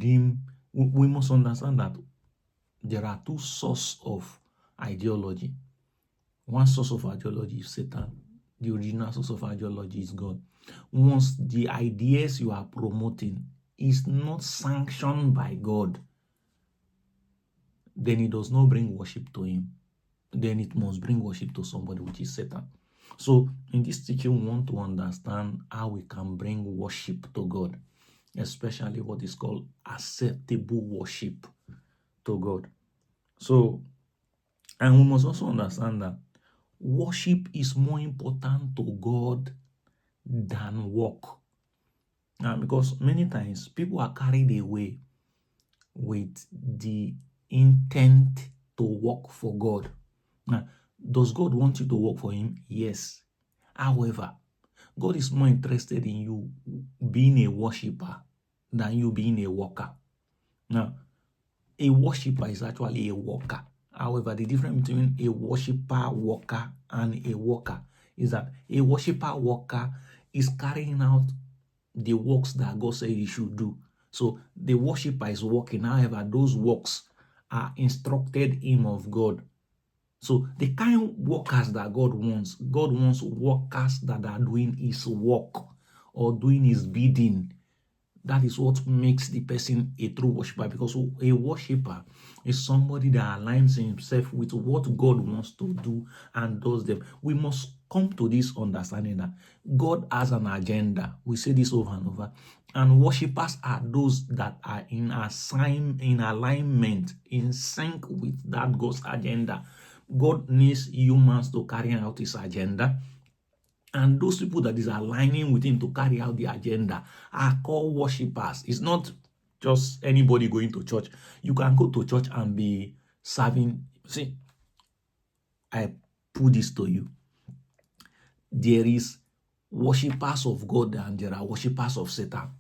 we must understand that there are two sources of ideology. One source of ideology is Satan. The original source of ideology is God. Once the ideas you are promoting is not sanctioned by God, then it does not bring worship to him. Then it must bring worship to somebody, which is Satan. So in this teaching, we want to understand how we can bring worship to God, especially what is called acceptable worship to God. So, and we must also understand that worship is more important to God than work. Now, because many times people are carried away with the intent to work for God. Now, does God want you to work for him? Yes. However, God is more interested in you being a worshiper than you being a worker. Now, a worshiper is actually a worker. However, the difference between a worshiper, worker, and a worker is that a worshiper, worker is carrying out the works that God said he should do. So the worshiper is working. However, those works are instructed him of God. So the kind of workers that God wants workers that are doing his work or doing his bidding. That is what makes the person a true worshiper, because a worshiper is somebody that aligns himself with what God wants to do and does them. We must come to this understanding that God has an agenda. We say this over and over. And worshippers are those that are in alignment, in sync with that God's agenda. God needs humans to carry out his agenda. And those people that is aligning with him to carry out the agenda are called worshippers. It's not just anybody going to church. You can go to church and be serving. See, I put this to you. There is worshippers of God and there are worshippers of Satan.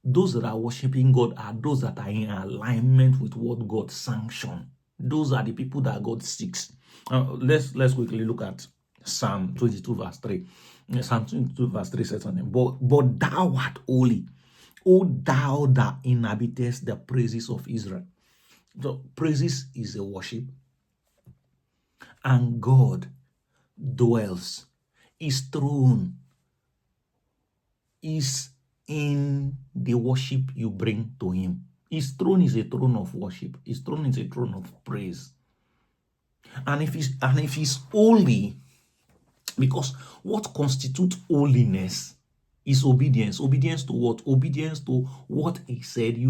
Those that are worshiping God are those that are in alignment with what God sanctioned. Those are the people that God seeks. Let's quickly look at Psalm 22 verse 3. Psalm 22 verse 3 says something. But thou art holy, O thou that inhabitest the praises of Israel. So praises is a worship. And God dwells. His throne is in the worship you bring to him. His throne is a throne of worship. His throne is a throne of praise. And if he's holy, because what constitutes holiness is obedience. Obedience to what? Obedience to what he said you